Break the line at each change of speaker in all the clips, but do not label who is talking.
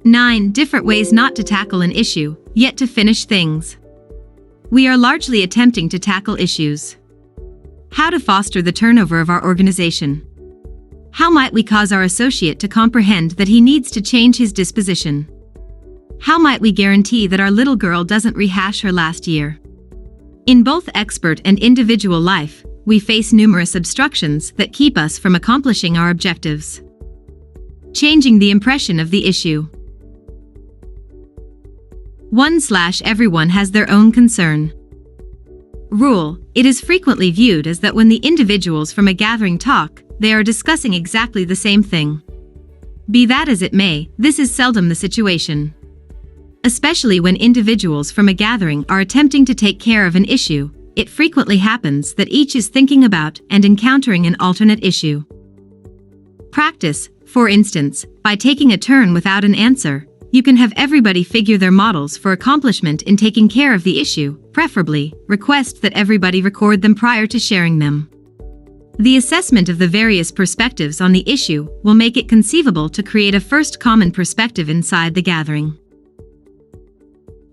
9 different ways not to tackle an issue, yet to finish things. We are largely attempting to tackle issues. How to foster the turnover of our organization. How might we cause our associate to comprehend that he needs to change his disposition? How might we guarantee that our little girl doesn't rehash her last year? In both expert and individual life, we face numerous obstructions that keep us from accomplishing our objectives. Changing the impression of the issue. 1/Everyone has their own concern. Rule: it is frequently viewed as that when the individuals from a gathering talk, they are discussing exactly the same thing. Be that as it may, this is seldom the situation. Especially when individuals from a gathering are attempting to take care of an issue, it frequently happens that each is thinking about and encountering an alternate issue. Practice: for instance, by taking a turn without an answer, you can have everybody figure their models for accomplishment in taking care of the issue, preferably, request that everybody record them prior to sharing them. The assessment of the various perspectives on the issue will make it conceivable to create a first common perspective inside the gathering.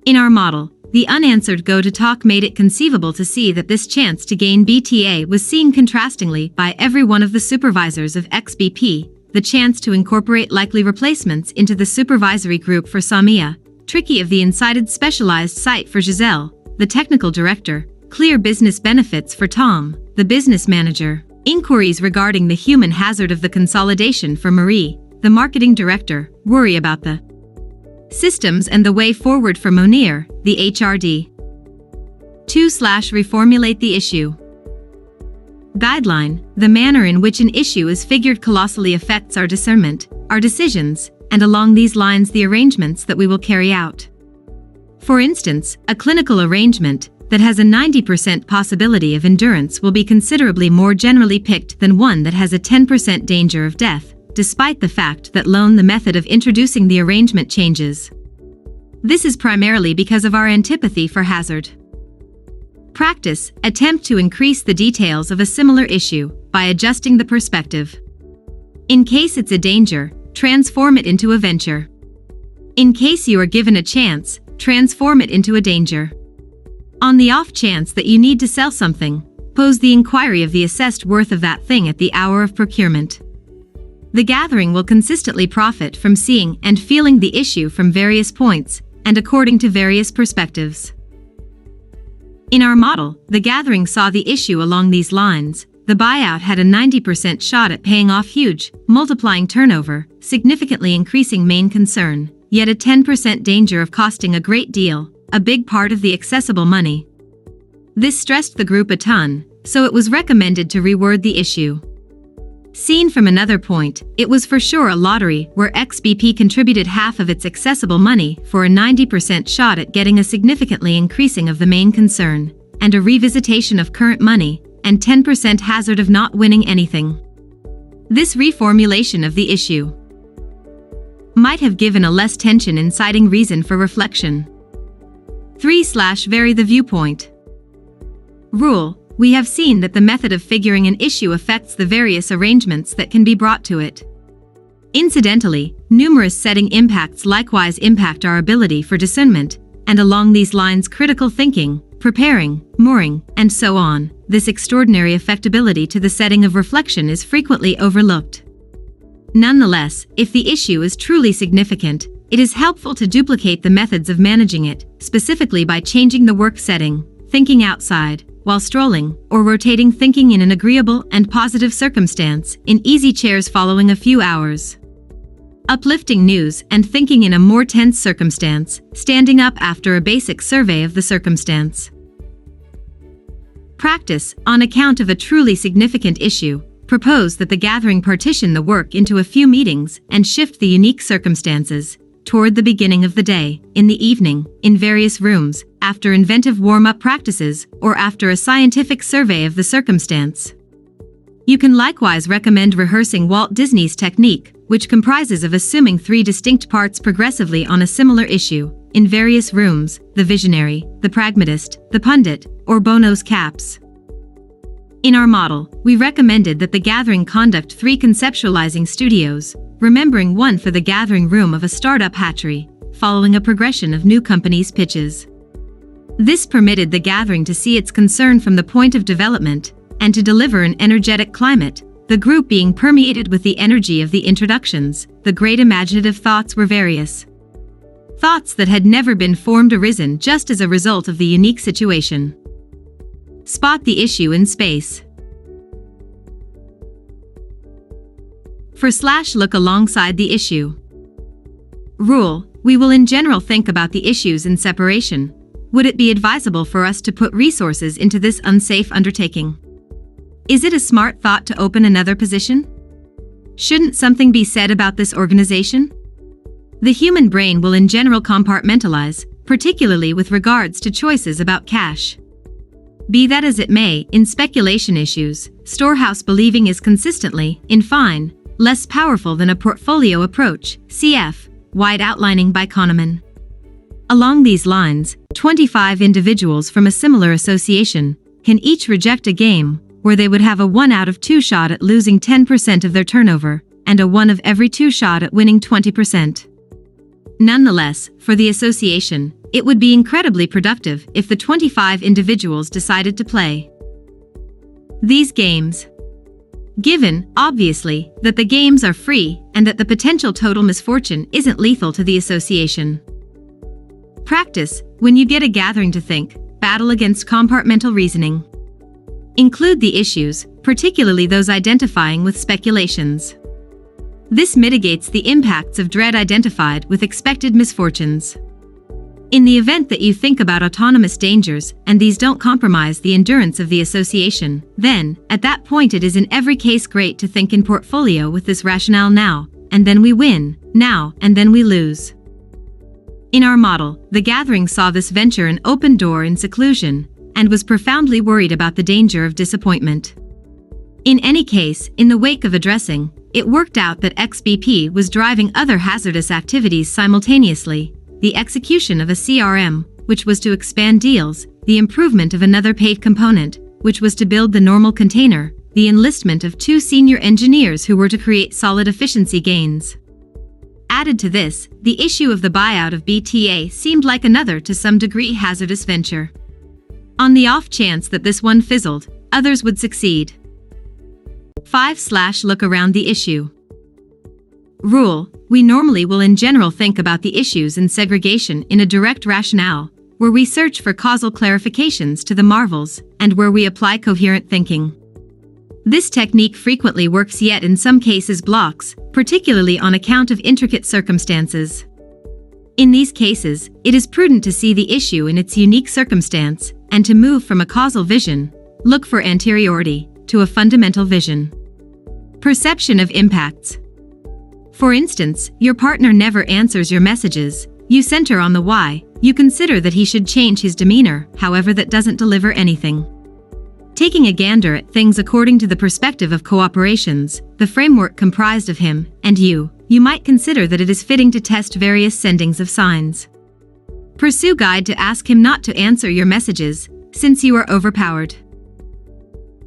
In our model, the unanswered go-to-talk made it conceivable to see that this chance to gain BTA was seen contrastingly by every one of the supervisors of XBP, the chance to incorporate likely replacements into the supervisory group for Samia, tricky of the incited specialized site for Giselle, the technical director, clear business benefits for Tom, the business manager, inquiries regarding the human hazard of the consolidation for Marie, the marketing director, worry about the systems and the way forward for Monir, the HRD. 2/Reformulate the issue. Guideline: the manner in which an issue is figured colossally affects our discernment, our decisions, and along these lines the arrangements that we will carry out. For instance, a clinical arrangement that has a 90% possibility of endurance will be considerably more generally picked than one that has a 10% danger of death, despite the fact that the method of introducing the arrangement changes. This is primarily because of our antipathy for hazard. Practice: attempt to increase the details of a similar issue by adjusting the perspective. In case it's a danger, transform it into a venture. In case you are given a chance, transform it into a danger. On the off chance that you need to sell something, pose the inquiry of the assessed worth of that thing at the hour of procurement. The gathering will consistently profit from seeing and feeling the issue from various points and according to various perspectives. In our model, the gathering saw the issue along these lines. The buyout had a 90% shot at paying off huge, multiplying turnover, significantly increasing main concern, yet a 10% danger of costing a great deal, a big part of the accessible money. This stressed the group a ton, so it was recommended to reword the issue. Seen from another point, it was for sure a lottery where XBP contributed half of its accessible money for a 90% shot at getting a significantly increasing of the main concern, and a revisitation of current money, and 10% hazard of not winning anything. This reformulation of the issue might have given a less tension inciting reason for reflection. 3/Vary the viewpoint. Rule: we have seen that the method of figuring an issue affects the various arrangements that can be brought to it. Incidentally, numerous setting impacts likewise impact our ability for discernment, and along these lines critical thinking, preparing, mooring, and so on. This extraordinary affectability to the setting of reflection is frequently overlooked. Nonetheless, if the issue is truly significant, it is helpful to duplicate the methods of managing it, specifically by changing the work setting, thinking outside, while strolling, or rotating thinking in an agreeable and positive circumstance, in easy chairs following a few hours. Uplifting news and thinking in a more tense circumstance, standing up after a basic survey of the circumstance. Practice: on account of a truly significant issue, propose that the gathering partition the work into a few meetings and shift the unique circumstances toward the beginning of the day, in the evening, in various rooms, after inventive warm-up practices, or after a scientific survey of the circumstance. You can likewise recommend rehearsing Walt Disney's technique, which comprises of assuming 3 distinct parts progressively on a similar issue, in various rooms: the visionary, the pragmatist, the pundit, or Bono's caps. In our model, we recommended that the gathering conduct 3 conceptualizing studios, remembering 1 for the gathering room of a startup hatchery, following a progression of new companies' pitches. This permitted the gathering to see its concern from the point of development, and to deliver an energetic climate, the group being permeated with the energy of the introductions. The great imaginative thoughts were various. Thoughts that had never been formed arisen just as a result of the unique situation. Spot the issue in space. Look alongside the issue. Rule: we will in general think about the issues in separation. Would it be advisable for us to put resources into this unsafe undertaking? Is it a smart thought to open another position? Shouldn't something be said about this organization? The human brain will in general compartmentalize, particularly with regards to choices about cash. Be that as it may, in speculation issues, storehouse believing is consistently, in fine, less powerful than a portfolio approach, cf. Wide outlining by Kahneman. Along these lines, 25 individuals from a similar association can each reject a game where they would have a 1 out of 2 shot at losing 10% of their turnover, and a 1 of every 2 shot at winning 20%. Nonetheless, for the association, it would be incredibly productive if the 25 individuals decided to play these games. Given, obviously, that the games are free and that the potential total misfortune isn't lethal to the association. Practice: when you get a gathering to think, battle against compartmental reasoning. Include the issues, particularly those identifying with speculations. This mitigates the impacts of dread identified with expected misfortunes. In the event that you think about autonomous dangers and these don't compromise the endurance of the association, then, at that point it is in every case great to think in portfolio with this rationale: now, and then we win, now, and then we lose. In our model, the gathering saw this venture an open door in seclusion, and was profoundly worried about the danger of disappointment. In any case, in the wake of addressing, it worked out that XBP was driving other hazardous activities simultaneously: the execution of a CRM, which was to expand deals, the improvement of another paid component, which was to build the normal container, the enlistment of 2 senior engineers who were to create solid efficiency gains. Added to this, the issue of the buyout of BTA seemed like another to some degree hazardous venture. On the off chance that this one fizzled, others would succeed. 5/Look around the issue. Rule: we normally will in general think about the issues in segregation in a direct rationale, where we search for causal clarifications to the marvels, and where we apply coherent thinking. This technique frequently works, yet in some cases blocks, particularly on account of intricate circumstances. In these cases, it is prudent to see the issue in its unique circumstance, and to move from a causal vision, look for anteriority, to a fundamental vision. Perception of impacts. For instance, your partner never answers your messages, you center on the why, you consider that he should change his demeanor, however that doesn't deliver anything. Taking a gander at things according to the perspective of cooperations, the framework comprised of him and you might consider that it is fitting to test various sendings of signs. Pursue guide to ask him not to answer your messages, since you are overpowered.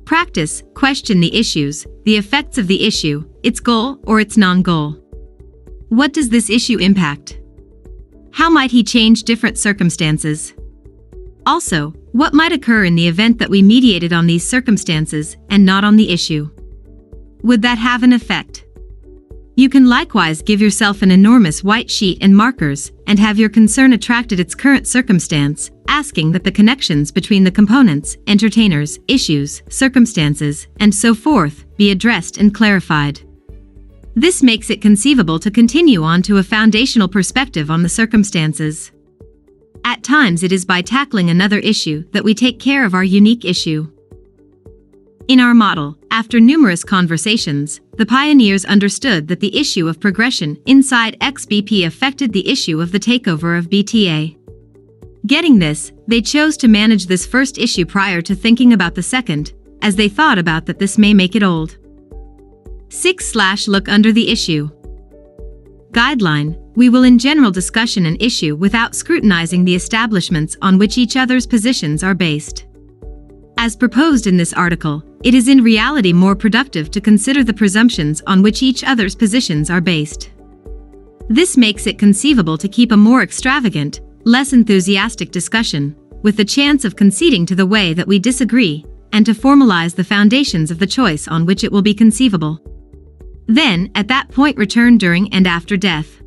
Practice: question the issues, the effects of the issue, its goal or its non-goal. What does this issue impact? How might he change different circumstances? Also, what might occur in the event that we mediated on these circumstances and not on the issue? Would that have an effect? You can likewise give yourself an enormous white sheet and markers, and have your concern attracted its current circumstance, asking that the connections between the components, entertainers, issues, circumstances, and so forth, be addressed and clarified. This makes it conceivable to continue on to a foundational perspective on the circumstances. At times it is by tackling another issue that we take care of our unique issue. In our model, after numerous conversations, the pioneers understood that the issue of progression inside XBP affected the issue of the takeover of BTA. Getting this, they chose to manage this first issue prior to thinking about the second, as they thought about that this may make it old. 6/Look under the issue. Guideline: we will in general discussion an issue without scrutinizing the establishments on which each other's positions are based. As proposed in this article, it is in reality more productive to consider the presumptions on which each other's positions are based. This makes it conceivable to keep a more extravagant, less enthusiastic discussion, with the chance of conceding to the way that we disagree, and to formalize the foundations of the choice on which it will be conceivable. Then, at that point, return during and after death.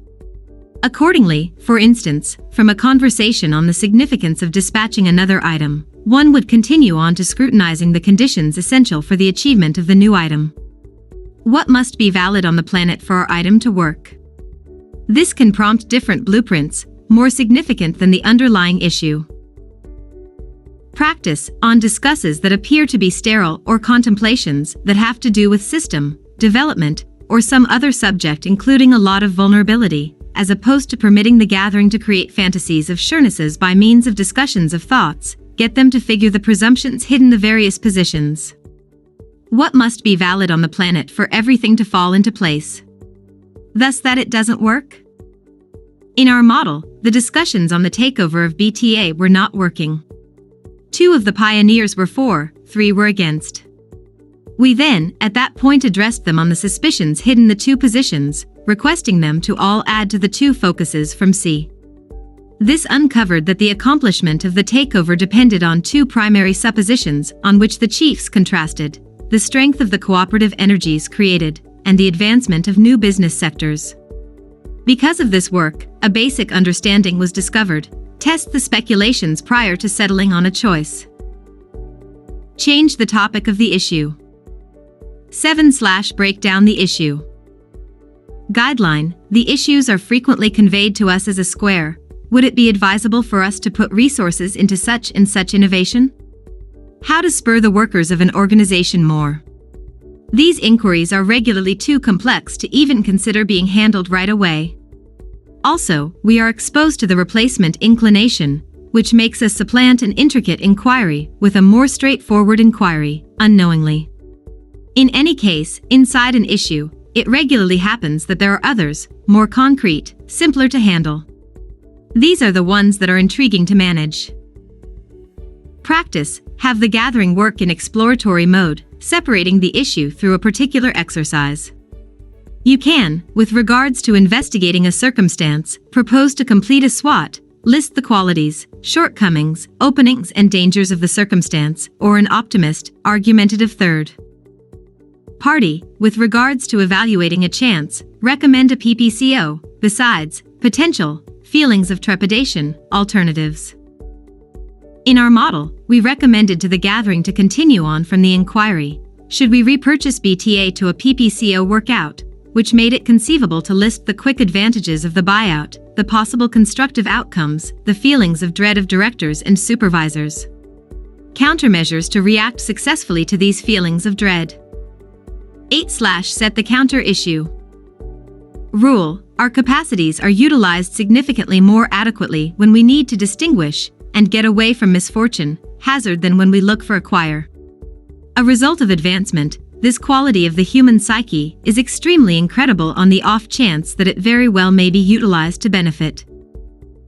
Accordingly, for instance, from a conversation on the significance of dispatching another item, one would continue on to scrutinizing the conditions essential for the achievement of the new item. What must be valid on the planet for our item to work? This can prompt different blueprints, more significant than the underlying issue. Practice on discusses that appear to be sterile or contemplations that have to do with system, development, or some other subject including a lot of vulnerability, as opposed to permitting the gathering to create fantasies of surenesses by means of discussions of thoughts, get them to figure the presumptions hidden in the various positions. What must be valid on the planet for everything to fall into place? Thus that it doesn't work? In our model, the discussions on the takeover of BTA were not working. 2 of the pioneers were for, 3 were against. We then, at that point, addressed them on the suspicions hidden in the 2 positions, requesting them to all add to the 2 focuses from C. This uncovered that the accomplishment of the takeover depended on 2 primary suppositions on which the chiefs contrasted: the strength of the cooperative energies created, and the advancement of new business sectors. Because of this work, a basic understanding was discovered: test the speculations prior to settling on a choice. Change the topic of the issue. 7/break down the issue. Guideline: the issues are frequently conveyed to us as a square. Would it be advisable for us to put resources into such and such innovation? How to spur the workers of an organization more? These inquiries are regularly too complex to even consider being handled right away. Also, we are exposed to the replacement inclination, which makes us supplant an intricate inquiry with a more straightforward inquiry, unknowingly. In any case, inside an issue, it regularly happens that there are others, more concrete, simpler to handle. These are the ones that are intriguing to manage. Practice: have the gathering work in exploratory mode, separating the issue through a particular exercise. You can, with regards to investigating a circumstance, propose to complete a SWOT, list the qualities, shortcomings, openings and dangers of the circumstance, or an optimist, argumentative third party, with regards to evaluating a chance, recommend a PPCO, besides, potential, feelings of trepidation, alternatives. In our model, we recommended to the gathering to continue on from the inquiry: should we repurchase BTA to a PPCO workout, which made it conceivable to list the quick advantages of the buyout, the possible constructive outcomes, the feelings of dread of directors and supervisors. Countermeasures to react successfully to these feelings of dread. 8/set the counter issue. Rule: our capacities are utilized significantly more adequately when we need to distinguish and get away from misfortune, hazard than when we look for acquire. A result of advancement, this quality of the human psyche is extremely incredible on the off chance that it very well may be utilized to benefit.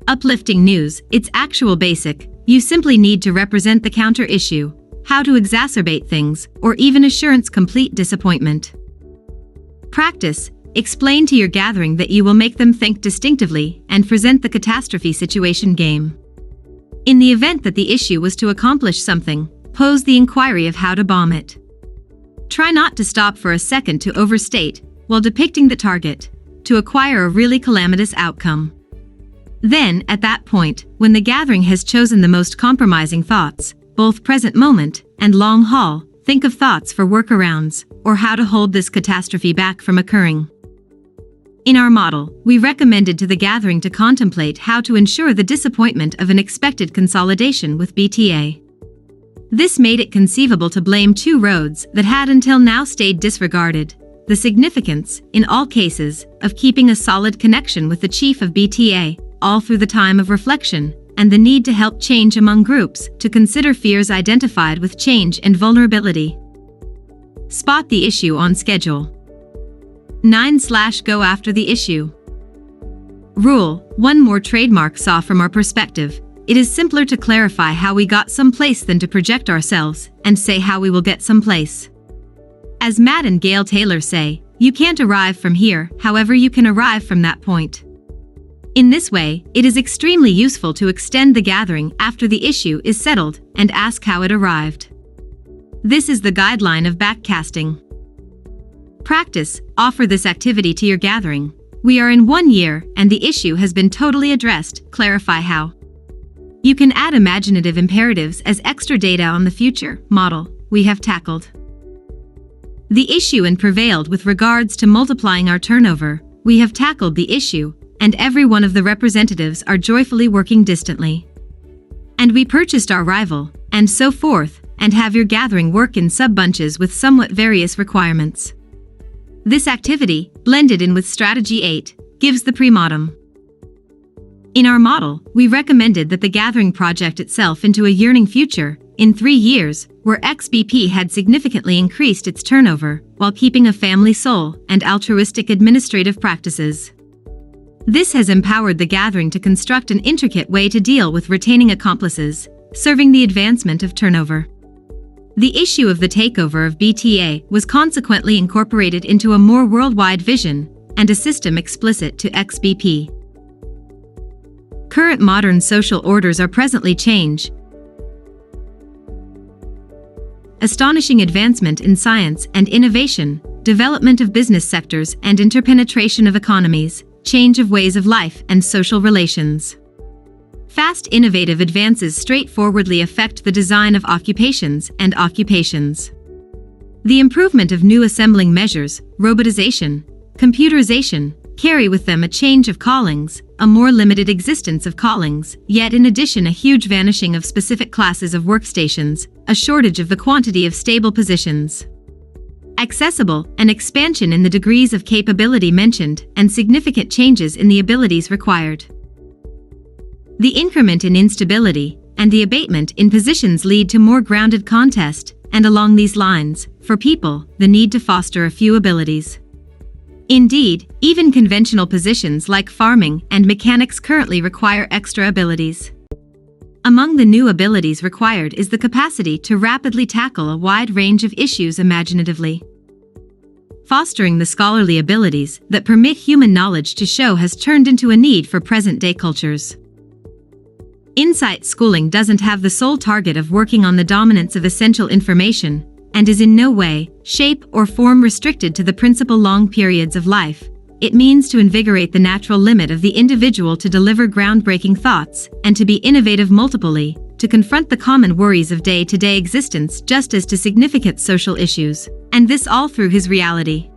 Uplifting news: it's actual basic, you simply need to represent the counter issue, how to exacerbate things, or even assurance complete disappointment. Practice: explain to your gathering that you will make them think distinctively and present the catastrophe situation game. In the event that the issue was to accomplish something, pose the inquiry of how to bomb it. Try not to stop for a second to overstate, while depicting the target, to acquire a really calamitous outcome. Then, at that point, when the gathering has chosen the most compromising thoughts, both present moment and long haul, think of thoughts for workarounds, or how to hold this catastrophe back from occurring. In our model, we recommended to the gathering to contemplate how to ensure the disappointment of an expected consolidation with BTA. This made it conceivable to blame 2 roads that had until now stayed disregarded: the significance, in all cases, of keeping a solid connection with the chief of BTA, all through the time of reflection, and the need to help change among groups to consider fears identified with change and vulnerability. Spot the issue on schedule. 9/go after the issue. Rule: one more trademark saw from our perspective: it is simpler to clarify how we got someplace than to project ourselves and say how we will get someplace. As Matt and Gail Taylor say, you can't arrive from here, however you can arrive from that point. In this way, it is extremely useful to extend the gathering after the issue is settled and ask how it arrived. This is the guideline of backcasting. Practice, offer this activity to your gathering. We are in 1 year and the issue has been totally addressed, clarify how. You can add imaginative imperatives as extra data on the future model we have tackled the issue and prevailed with regards to multiplying our turnover. We have tackled the issue, and every one of the representatives are joyfully working distantly. And we purchased our rival, and so forth, and have your gathering work in sub-bunches with somewhat various requirements. This activity, blended in with Strategy 8, gives the pre-modem. In our model, we recommended that the gathering project itself into a yearning future, in 3 years, where XBP had significantly increased its turnover, while keeping a family soul and altruistic administrative practices. This has empowered the gathering to construct an intricate way to deal with retaining accomplices, serving the advancement of turnover. The issue of the takeover of BTA was consequently incorporated into a more worldwide vision and a system explicit to XBP. Current modern social orders are presently change. Astonishing advancement in science and innovation, development of business sectors and interpenetration of economies, change of ways of life and social relations. Fast innovative advances straightforwardly affect the design of occupations and occupations. The improvement of new assembling measures, robotization, computerization, carry with them a change of callings, a more limited existence of callings, yet in addition a huge vanishing of specific classes of workstations, a shortage of the quantity of stable positions. Accessible, an expansion in the degrees of capability mentioned, and significant changes in the abilities required. The increment in instability and the abatement in positions lead to more grounded contest, and along these lines, for people, the need to foster a few abilities. Indeed, even conventional positions like farming and mechanics currently require extra abilities. Among the new abilities required is the capacity to rapidly tackle a wide range of issues imaginatively. Fostering the scholarly abilities that permit human knowledge to show has turned into a need for present-day cultures. Insight schooling doesn't have the sole target of working on the dominance of essential information, and is in no way, shape, or form restricted to the principal long periods of life. It means to invigorate the natural limit of the individual to deliver groundbreaking thoughts, and to be innovative multiply, to confront the common worries of day-to-day existence just as to significant social issues, and this all through his reality.